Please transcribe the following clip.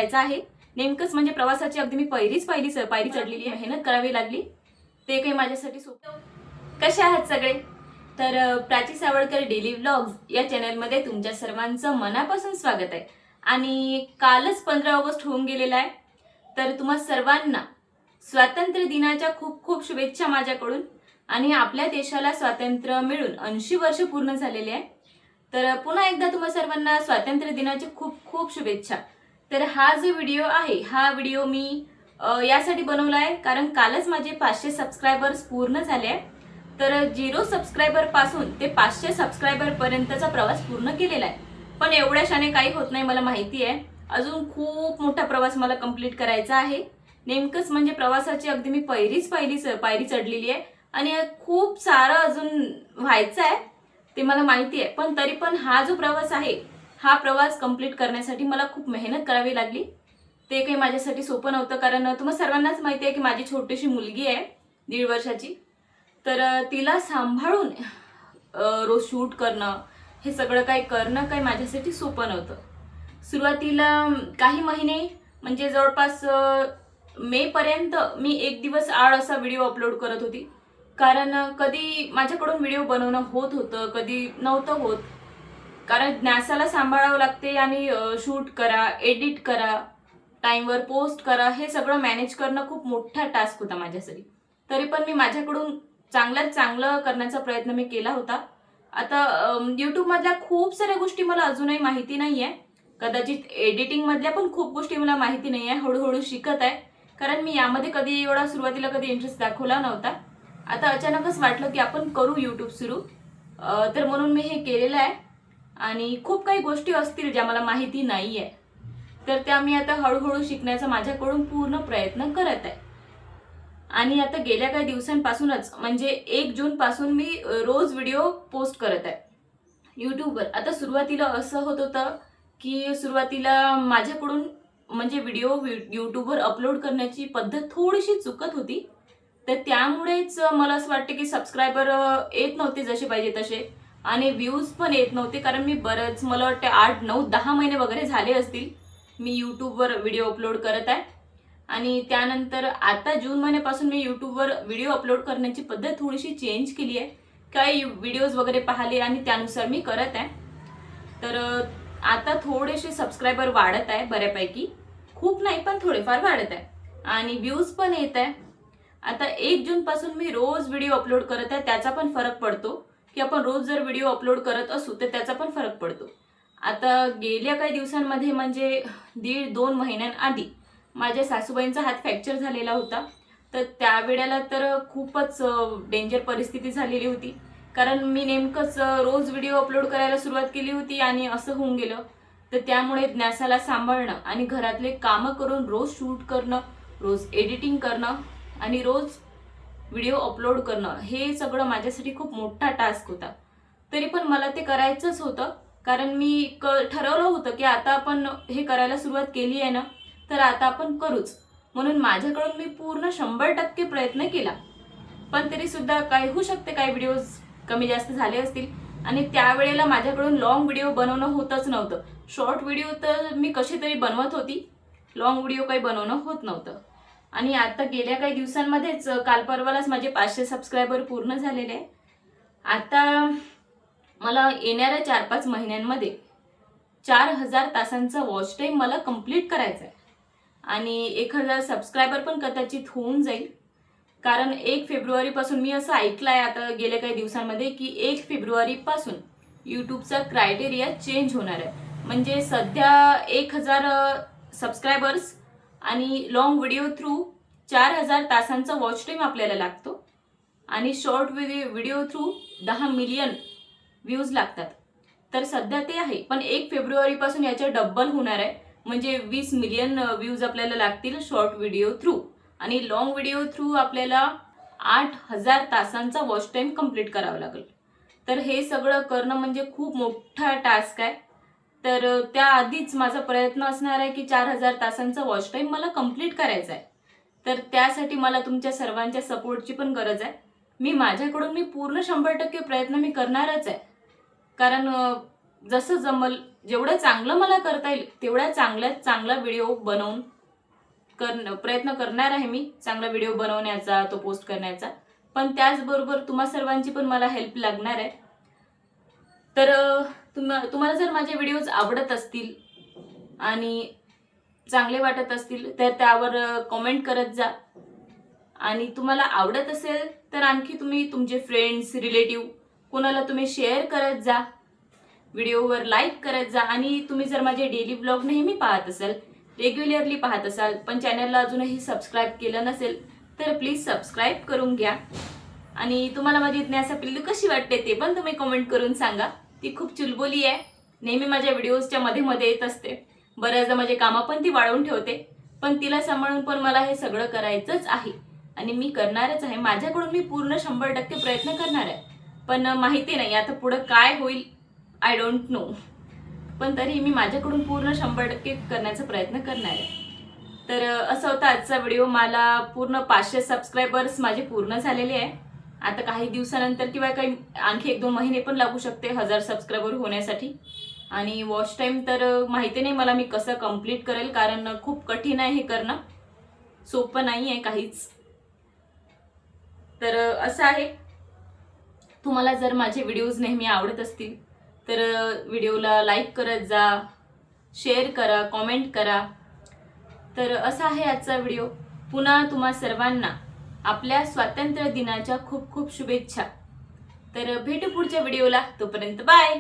करायचा आहे। नेमकंच म्हणजे प्रवासाची अगदी मी पहिलीच पायरी चढलेली आहे, मेहनत करावी लागली, ते काही माझ्यासाठी सोपं। कसे आहात सगळे? तर प्राची सावळकर डेली व्लॉग्स या चॅनलमध्ये तुमच्या सर्वांचं मनापासून स्वागत आहे। आणि कालच 15 ऑगस्ट होऊन गेलेला आहे, तर तुम्हा सर्वांना स्वातंत्र्य दिनाच्या खूप खूप शुभेच्छा माझ्याकडून। आणि आपल्या देशाला स्वातंत्र्य मिळून 80 वर्ष पूर्ण झालेले आहे, तर पुन्हा एकदा तुम्हा सर्वांना स्वातंत्र्य दिनाची खूप खूप शुभेच्छा। तर हा जो व्हिडिओ आहे, हा व्हिडिओ मी यासाठी बनवला आहे कारण कालच माझे 500 सबस्क्रायबर्स पूर्ण झाले आहे। तर 0 सबस्क्रायबर पासून ते 500 सबस्क्रायबर पर्यंतचा प्रवास पूर्ण केलेला आहे, पण एवढ्याशाने काही होत नाही, मला माहिती आहे। अजून खूप मोठा प्रवास मला कंप्लीट करायचा आहे। नेमकंच म्हणजे प्रवासाची अगदी मी पहिलीच पायरी चढलेली आहे आणि खूप सारं अजून व्हायचं आहे, ते मला माहिती आहे। पण तरी पण हा जो प्रवास आहे, हा प्रवास कंप्लीट करण्यासाठी मला खूप मेहनत करावी लागली, ते काही माझ्यासाठी सोपं नव्हतं। कारण तुम्हाला सर्वांनाच माहिती आहे की माझी छोटीशी मुलगी आहे 1.5 वर्षाची, तर तिला सांभाळून रोज शूट करणं, हे सगळं काही करणं काही माझ्यासाठी सोपं नव्हतं। सुरुवातीला काही महिने म्हणजे जवळपास मे पर्यंत मी एक दिवस आड असा व्हिडिओ अपलोड करत होती, कारण कधी माझ्याकडून व्हिडिओ बनवणं होत होतं, कधी नव्हतं होत। कारण न्यासाला सांभाळावं लागते आणि शूट करा, एडिट करा, टाइमवर पोस्ट करा, हे सगळं मॅनेज करणं खूप मोठा टास्क होता माझ्यासाठी। तरी पण मी माझ्याकडून चांगल्यात चांगलं करण्याचा प्रयत्न मी केला होता। आता YouTube मधल्या खूप साऱ्या गोष्टी मला अजूनही माहिती नाहीये, कदाचित एडिटिंग मधल्या पण खूप गोष्टी मला माहिती नाहीये, हळूहळू शिकत आहे। कारण मी यामध्ये कधी एवढा सुरुवातीला कधी इंटरेस्ट दाखवला नव्हता। आता अचानकच वाटलं की आपण करू YouTube सुरू, तर म्हणून मी हे केलेलं आहे। आणि खूप काही गोष्टी असतील ज्या मला माहिती नाहीये, तर त्या मी आता हळूहळू शिकण्याचा माझ्याकडून पूर्ण प्रयत्न करत आहे। आणि आता गेल्या काही दिवसांपासूनच म्हणजे 1 जून पासून मी रोज व्हिडिओ पोस्ट करत आहे YouTubeवर। आता सुरुवातीला असं होत होतं की सुरुवातीला माझ्याकडून म्हणजे व्हिडिओ YouTubeवर अपलोड करण्याची पद्धत थोडीशी चुकत होती, तर त्यामुळेच मला असं वाटतं की सबस्क्रायबर येत नव्हते जसे पाहिजे तसे, आणि व्ह्यूज पण येत नव्हते। कारण मी बरंच, मला वाटतं 8, 9, 10 महिने वगैरे झाले असतील मी YouTubeवर व्हिडिओ अपलोड करत आहे। आणि त्यानंतर आता जून महिन्यापासून मी YouTubeवर व्हिडिओ अपलोड करण्याची पद्धत थोडीशी चेंज केली आहे, काही व्हिडिओज वगैरे पाहिले आणि त्यानुसार मी करत आहे। तर आता थोडेसे सबस्क्रायबर वाढत आहे बऱ्यापैकी, खूप नाही पण थोडेफार वाढत आहे, आणि व्ह्यूज पण येत आहे। आता 1 जून पासून मी रोज व्हिडिओ अपलोड करत आहे, त्याचा पण फरक पडतो की आपण रोज जर व्हिडिओ अपलोड करत असू तर त्याचा पण फरक पडतो। आता गेल्या काही दिवसांमध्ये म्हणजे 1.5-2 महिन्यांआधी माझ्या सासूबाईंचा हात फ्रॅक्चर झालेला होता, तर त्यावेळेला तर खूपच डेंजर परिस्थिती झालेली होती। कारण मी नेमकंच रोज व्हिडिओ अपलोड करायला सुरुवात केली होती आणि असं होऊन गेलं, तर त्यामुळे न्यासाला सांभाळणं आणि घरातले कामं करून रोज शूट करणं, रोज एडिटिंग करणं आणि रोज व्हिडिओ अपलोड करणं, हे सगळं माझ्यासाठी खूप मोठा टास्क होता। तरी पण मला ते करायचंच होतं, कारण मी ठरवलं होतं की आता आपण हे करायला सुरुवात केली आहे ना, तर आता आपण करूच, म्हणून माझ्याकडून मी पूर्ण 100% प्रयत्न केला। पण तरी सुद्धा काही होऊ शकते, काही व्हिडिओज कमी जास्त झाले असतील, आणि त्यावेळेला माझ्याकडून लॉंग व्हिडिओ बनवणं होतच नव्हतं। शॉर्ट व्हिडिओ तर मी कशी तरी बनवत होती, लॉंग व्हिडिओ काही बनवणं होत नव्हतं। आणि आता गेल्या काही दिवसांमध्येच काल परवालाच माझे 500 सबस्क्रायबर पूर्ण झालेले आहे। आता मला येणाऱ्या 4-5 महिन्यांमध्ये 4000 तासांचा वॉच टाइम मला कंप्लीट करायचा आहे, आणि 1000 सबस्क्रायबर पण कदाचित होऊन जाईल। कारण 1 फेब्रुवारी पासून मी असं ऐकलंय आता गेल्या काही दिवसांमध्ये की 1 फेब्रुवारी पासून YouTubeचा क्रायटेरिया चेंज होणार आहे। म्हणजे सध्या 1000 सबस्क्रायबर्स आणि लॉंग व्हिडिओ थ्रू 4000 तासांचा वॉच टाइम आपल्याला लागतो, आणि short video through 10 million views लागतात। तर सध्या ते आहे, पण 1 फेब्रुवारी पासून याच्या डबल होणार आहे, म्हणजे 20 मिलियन व्ह्यूज आपल्याला लागतील शॉर्ट व्हिडिओ थ्रू, आणि लॉंग व्हिडिओ थ्रू आपल्याला 8000 तासांचा वॉच टाइम कंप्लीट करावा लागेल। तर हे सगळं करणं म्हणजे खूप मोठा टास्क आहे। तर त्याआधीच माझा प्रयत्न असणार आहे की 4000 तासांचा वॉच टाइम मला कंप्लीट करायचा आहे। तर त्यासाठी मला तुमच्या सर्वांच्या सपोर्टची पण गरज आहे। मी माझ्याकडून पूर्ण 100% प्रयत्न मी करणारच आहे, कारण जसं जमल जेवढं चांगलं मला करता येईल तेवढा चांगला व्हिडिओ बनवून प्रयत्न करणार आहे मी, चांगला व्हिडिओ बनवण्याचा, तो पोस्ट करण्याचा. पण त्याचबरोबर तुम्हा सर्वांची पण मला हेल्प लागणार आहे. तर तुम्हाला जर माझे व्हिडिओज आवडत असतील आणि चांगले वाटत असतील तर त्यावर कमेंट करत जा. आणि तुम्हाला आवडत असेल तर आणखी तुम्ही तुमचे फ्रेंड्स, रिलेटिव्ह कोणाला तुम्ही शेअर करत जा, व्हिडिओवर लाईक करत जा. आणि तुम्ही जर माझे डेली व्लॉग नेहमी पाहत असाल, रेग्युलरली पाहत असाल, पण चॅनलला अजूनही सबस्क्राईब केलं नसेल तर प्लीज सबस्क्राईब करून घ्या. आणि तुम्हाला माझी न्यासा पिल्लू कशी वाटते ते पण तुम्ही कमेंट करून सांगा. ती खूप चुलबुली आहे, नेहमी माझ्या व्हिडिओजच्या मध्ये येत असते. बऱ्याचदा माझे कामं पण ती वाढवून ठेवते, पण तिला सांभाळून पण मला हे सगळं करायचंच आहे आणि मी करणारच आहे. माझ्याकडून मी पूर्ण 100% प्रयत्न करणार आहे. पण माहिती नाही आता पुढं काय होईल, आय डोंट नो. पण तरी मी माझ्याकडून पूर्ण 100% करण्याचा प्रयत्न करणार आहे. तर असं होतं आजचा व्हिडिओ. मला पूर्ण 500 सबस्क्रायबर्स माझे पूर्ण झालेले आहे. आता काही दिवसानंतर किंवा काही आणखी 1-2 महिने पण लागू शकते 1000 सबस्क्रायबर होण्यासाठी. आणि वॉच टाईम तर माहिती नाही मला मी कसं कंप्लीट करेल, कारण खूप कठीण आहे हे करणं, सोपं नाही आहे काहीच. तर असं आहे. तुम्हाला जर माझे व्हिडिओज नेहमी आवडत असतील तर व्हिडिओला लाईक करत जा, शेअर करा, कमेंट करा. तर असा आहे आजचा व्हिडिओ. पुन्हा तुम्हा सर्वांना आपल्या स्वातंत्र्य दिनाच्या खूप खूप शुभेच्छा. तर भेटू पुढच्या व्हिडिओला. तोपर्यंत बाय.